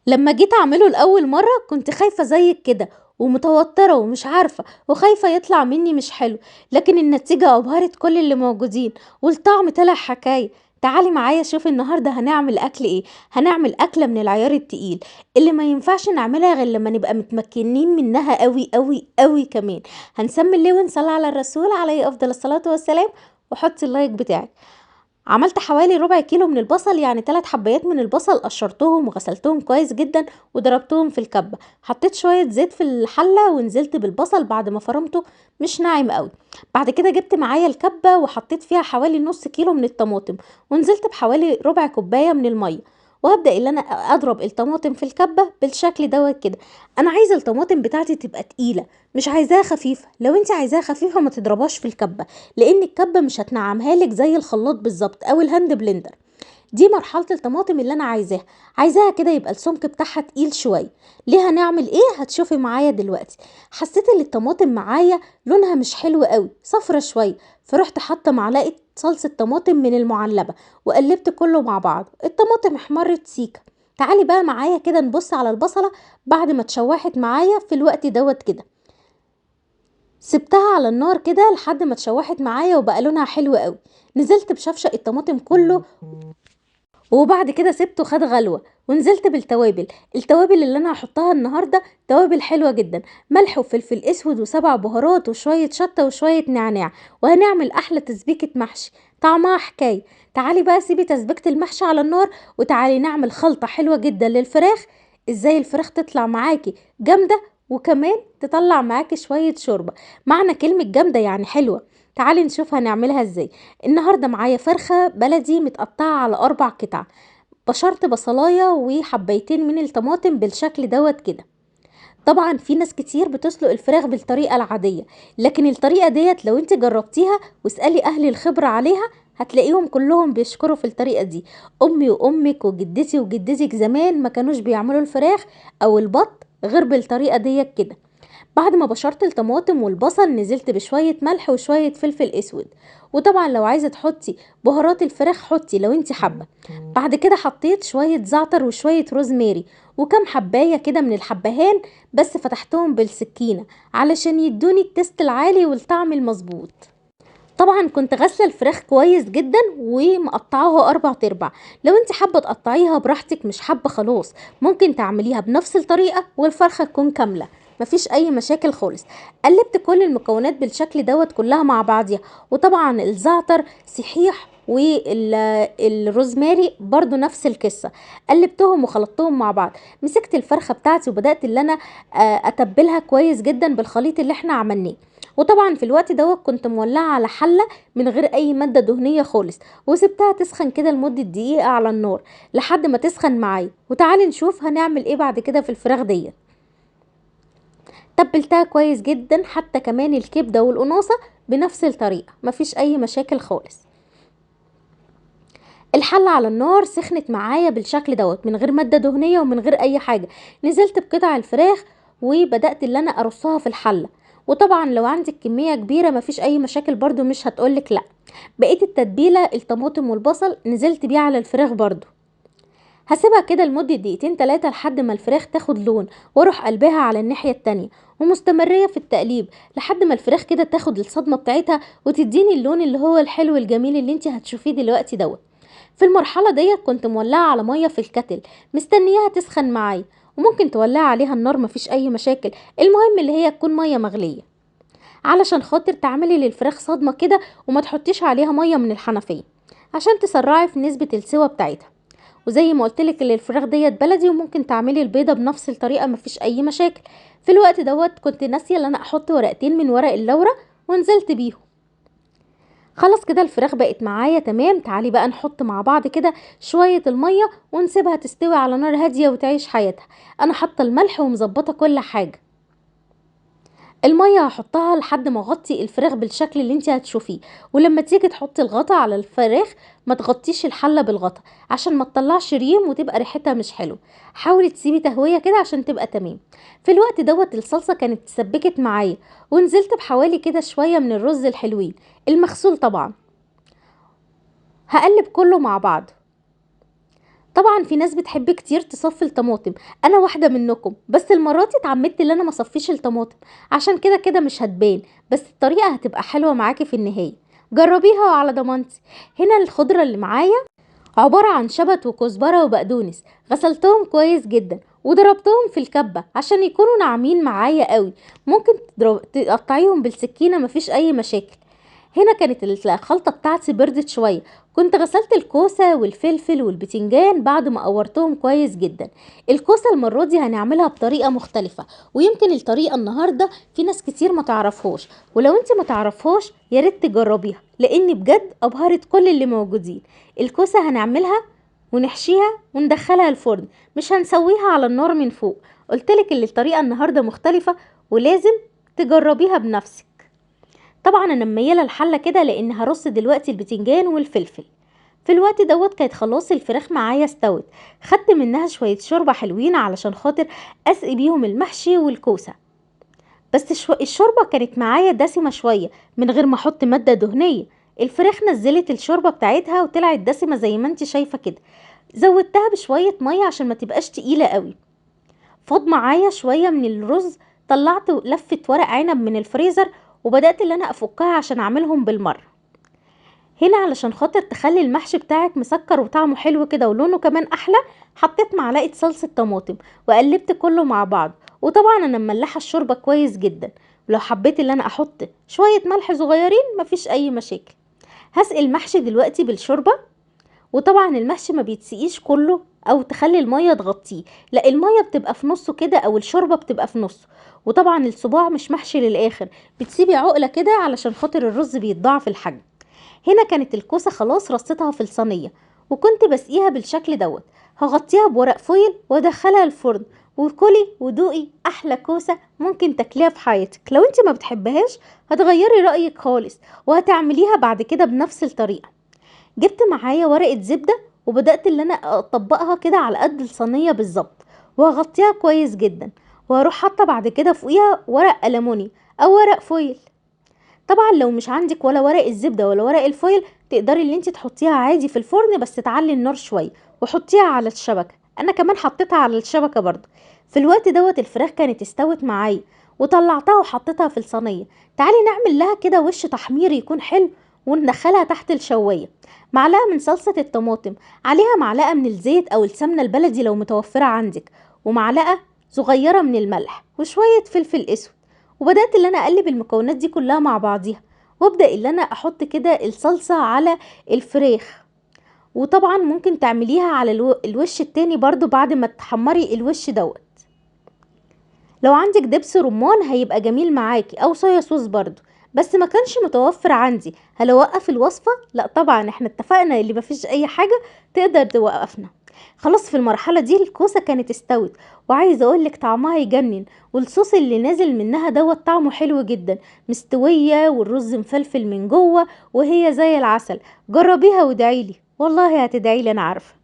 لما جيت اعمله لاول مره كنت خايفه زيك كده ومتوتره ومش عارفه وخايفه يطلع مني مش حلو. لكن النتيجه ابهرت كل اللي موجودين والطعم طلع حكايه. تعالي معايا شوفي النهارده هنعمل اكل ايه. هنعمل اكله من العيار التقيل اللي ما ينفعش نعملها غير لما نبقى متمكنين منها قوي قوي قوي كمان. هنسمي الله ونصلي على الرسول عليه افضل الصلاه والسلام. وحطي اللايك بتاعك. عملت حوالي ربع كيلو من البصل، يعني 3 حبايات من البصل، قشرتهم وغسلتهم كويس جدا وضربتهم في الكبة. حطيت شوية زيت في الحلة ونزلت بالبصل بعد ما فرمته مش ناعم قوي. بعد كده جبت معايا الكبة وحطيت فيها حوالي نص كيلو من الطماطم ونزلت بحوالي ربع كوباية من المية. وهبدأ ان انا اضرب الطماطم في الكبة بالشكل دوت كده. انا عايزة الطماطم بتاعتي تبقى تقيلة، مش عايزاها خفيفة. لو انت عايزاها خفيفة ما تضربهاش في الكبة، لان الكبه مش هتنعمها لك زي الخلاط بالظبط او الهاند بلندر. دي مرحله الطماطم اللي انا عايزاها كده يبقى السمك بتاعها تقيل شويه. ليه؟ هنعمل ايه هتشوفي معايا دلوقتي. حسيت ان الطماطم معايا لونها مش حلو قوي، صفرة شويه، فرحت حاطه معلقه صلصه طماطم من المعلبه وقلبت كله مع بعض. الطماطم احمرت سيكه. تعالي بقى معايا كده نبص على البصله بعد ما اتشوحت معايا في الوقت دوت كده. سبتها على النار كده لحد ما اتشوحت معايا وبقى لونها حلو قوي. نزلت بشفشق الطماطم كله وبعد كده سبته خد غلوة ونزلت بالتوابل. التوابل اللي انا هحطها النهاردة توابل حلوة جدا، ملح وفلفل اسود وسبع بهارات وشوية شطة وشوية نعناع. وهنعمل احلى تسبيكة محشي طعمها حكاية. تعالي بقى سيبي تسبيكة المحشي على النار وتعالي نعمل خلطة حلوة جدا للفراخ. ازاي الفراخ تطلع معاكي جامدة وكمان تطلع معاكي شوية شوربة. معنى كلمة جامدة يعني حلوة. تعالي نشوف هنعملها ازاي. النهاردة معايا فرخة بلدي متقطعة على 4 قطع. بشرت بصلاية وحبيتين من الطماطم بالشكل دوت كده. طبعا في ناس كتير بتسلق الفراخ بالطريقة العادية، لكن الطريقة ديت لو انت جربتيها واسألي اهل الخبرة عليها هتلاقيهم كلهم بيشكروا في الطريقة دي. امي وامك وجدتي وجدتك زمان ما كانوش بيعملوا الفراخ او البط غير بالطريقة ديت كده. بعد ما بشرت الطماطم والبصل نزلت بشوية ملح وشوية فلفل اسود. وطبعا لو عايزة تحطي بهارات الفراخ حطي لو انت حابة. بعد كده حطيت شوية زعتر وشوية روزماري وكم حباية كده من الحبهان، بس فتحتهم بالسكينة علشان يدوني التست العالي والطعم المظبوط. طبعا كنت غسله الفراخ كويس جدا ومقطعاها 4 تربع. لو انت حابه تقطعيها براحتك، مش حابه خلاص ممكن تعمليها بنفس الطريقه والفرخه تكون كامله، مفيش اي مشاكل خالص. قلبت كل المكونات بالشكل دوت كلها مع بعضيها. وطبعا الزعتر صحيح والروزماري برضو نفس القصه. قلبتهم وخلطتهم مع بعض. مسكت الفرخه بتاعتي وبدات اللي انا اتبلها كويس جدا بالخليط اللي احنا عملناه. وطبعا في الوقت دوت كنت مولعه على حله من غير اي ماده دهنيه خالص، وسبتها تسخن كده لمده دقيقه على النار لحد ما تسخن معايا. وتعالي نشوف هنعمل ايه بعد كده في الفراخ ديت. تبلتها كويس جدا، حتى كمان الكبده والقناصه بنفس الطريقه، مفيش اي مشاكل خالص. الحله على النار سخنت معايا بالشكل دوت من غير ماده دهنيه ومن غير اي حاجه. نزلت بقطع الفراخ وبدات اللي انا ارصها في الحله. وطبعا لو عندك كميه كبيره مفيش اي مشاكل برضو، مش هتقولك لا. بقيت التتبيله الطماطم والبصل نزلت بيه على الفراخ برضو. هسيبها كده لمدة دقيقتين 3 لحد ما الفراخ تاخد لون، واروح قلبها على الناحية التانية ومستمرية في التقليب لحد ما الفراخ كده تاخد الصدمة بتاعتها وتديني اللون اللي هو الحلو الجميل اللي انت هتشوفيه دلوقتي دوت. في المرحلة ديت كنت مولعة على مية في الكتل مستنياها تسخن معايا. وممكن تولعي عليها النار مفيش اي مشاكل، المهم اللي هي تكون مية مغلية علشان خاطر تعملي للفراخ صدمة كده. وما تحطيش عليها مية من الحنفية عشان تسرعي في نسبة السوى بتاعتها. وزي ما قلتلك اللي الفراخ ديت بلدي وممكن تعملي البيضه بنفس الطريقه مفيش اي مشاكل. في الوقت دوت كنت ناسيه ان انا احط ورقتين من ورق اللورة ونزلت بيهم. خلاص كده الفراخ بقت معايا تمام. تعالي بقى نحط مع بعض كده شويه الميه ونسيبها تستوي على نار هاديه وتعيش حياتها. انا حاطه الملح ومظبطه كل حاجه. الميه هحطها لحد ما اغطي الفراخ بالشكل اللي انت هتشوفيه. ولما تيجي تحطي الغطا على الفراخ ما تغطيش الحله بالغطا عشان ما تطلعش ريم وتبقى ريحتها مش حلو. حاولي تسيبي تهويه كده عشان تبقى تمام. في الوقت دوت الصلصه كانت اتسبكت معايا ونزلت بحوالي كده شويه من الرز الحلوين المغسول طبعا. هقلب كله مع بعض. طبعا في ناس بتحب كتير تصفي الطماطم، انا واحده منكم، بس المره دي اتعمدت ان انا ما اصفيش الطماطم عشان كده كده مش هتبان، بس الطريقه هتبقى حلوه معاكي في النهايه. جربيها على ضمانتي. هنا الخضره اللي معايا عباره عن شبت وكزبره وبقدونس، غسلتهم كويس جدا وضربتهم في الكبه عشان يكونوا ناعمين معايا قوي. ممكن تقطعيهم بالسكينه، مفيش اي مشاكل. هنا كانت الخلطة بتاعتي بردت شوية. كنت غسلت الكوسة والفلفل والبتنجان بعد ما قورتهم كويس جدا. الكوسة المرة دي هنعملها بطريقة مختلفة، ويمكن الطريقة النهاردة في ناس كتير ما تعرفهاش، ولو انت ما تعرفهاش ياريت تجربيها لان بجد ابهرت كل اللي موجودين. الكوسة هنعملها ونحشيها وندخلها الفرن، مش هنسويها على النار من فوق. قلتلك اللي الطريقة النهاردة مختلفة ولازم تجربيها بنفسك. طبعا انا مميله الحله كده لان هرص دلوقتي البتنجان والفلفل. في الوقت دوت كانت خلاص الفراخ معايا استوت. خدت منها شويه شوربه حلوين علشان خاطر اسقي بيهم المحشي والكوسه. بس الشوربه كانت معايا دسمه شويه من غير ما احط ماده دهنيه. الفراخ نزلت الشوربه بتاعتها وطلعت دسمه زي ما انت شايفه كده. زودتها بشويه ميه عشان ما تبقاش تقيله قوي. فاض معايا شويه من الرز، طلعت لفه ورق عنب من الفريزر وبدأت اللي انا افكها عشان اعملهم بالمرة. هنا علشان خاطر تخلي المحشي بتاعك مسكر وطعمه حلو كده ولونه كمان احلى، حطيت معلقة صلصة طماطم وقلبت كله مع بعض. وطبعا انا مملحة الشوربة كويس جدا، ولو حبيت اللي انا احط شوية ملح صغيرين مفيش اي مشاكل. هسقي المحشي دلوقتي بالشوربة. وطبعا المحشي ما بيتسقيش كله او تخلي الميه تغطيه، لا الميه بتبقى في نصه كده او الشوربه بتبقى في نصه. وطبعا الصباع مش محشي للاخر، بتسيبي عقله كده علشان خاطر الرز بيتضاعف الحجم. هنا كانت الكوسه خلاص رصيتها في الصينيه وكنت بسقيها بالشكل دوت. هغطيها بورق فويل وادخلها الفرن، وكلي ودوقي احلى كوسه ممكن تاكليها في حياتك. لو انت ما بتحبهاش هتغيري رايك خالص وهتعمليها بعد كده بنفس الطريقه. جبت معايا ورقة زبدة وبدأت اللي انا اطبقها كده على قد الصينية بالظبط، وهغطيها كويس جدا، وهروح حاطة بعد كده فوقيها ورق ألموني او ورق فويل. طبعا لو مش عندك ولا ورق الزبدة ولا ورق الفويل تقدري اللي انت تحطيها عادي في الفرن، بس تعلي النار شوية وحطيها على الشبكة. انا كمان حطيتها على الشبكة برضو. في الوقت دوت الفراخ كانت استوت معايا وطلعتها وحطيتها في الصينية. تعالي نعمل لها كده وش تحمير يكون حلو وندخلها تحت الشواية. معلقة من صلصة الطماطم، عليها معلقة من الزيت او السمنة البلدي لو متوفرة عندك، ومعلقة صغيرة من الملح وشوية فلفل اسود. وبدأت اللي انا اقلب المكونات دي كلها مع بعضيها، وابدأ اللي انا احط كده الصلصة على الفراخ. وطبعا ممكن تعمليها على الوش التاني برضو بعد ما تحمري الوش دوت. لو عندك دبس رمان هيبقى جميل معاكي او صويا صوص برضو، بس ما كانش متوفر عندي. هل اوقف الوصفة؟ لا طبعا، احنا اتفقنا اللي مفيش اي حاجة تقدر توقفنا. خلاص في المرحلة دي الكوسة كانت استوت، وعايزة اقولك طعمها يجنن، والصوص اللي نازل منها دوت طعمه حلو جدا، مستوية والرز مفلفل من جوه وهي زي العسل. جربيها وادعيلي، والله هتدعيلي انا عارفة.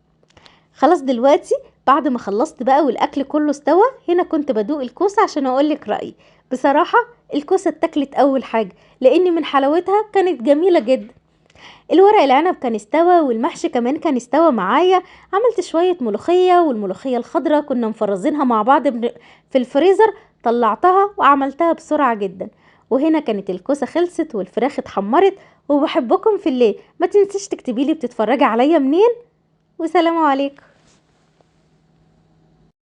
خلاص دلوقتي بعد ما خلصت بقى والاكل كله استوى، هنا كنت بدوق الكوسه عشان اقولك رايي. بصراحه الكوسه اتاكلت اول حاجه لان من حلاوتها كانت جميله جدا. الورق العنب كان استوى والمحشي كمان كان استوى معايا. عملت شويه ملوخيه، والملوخيه الخضراء كنا مفرزينها مع بعض في الفريزر، طلعتها وعملتها بسرعه جدا. وهنا كانت الكوسه خلصت والفراخ اتحمرت. وبحبكم في الله، ما تنسيش تكتبيلي بتتفرجي عليا منين، وسلام عليكم.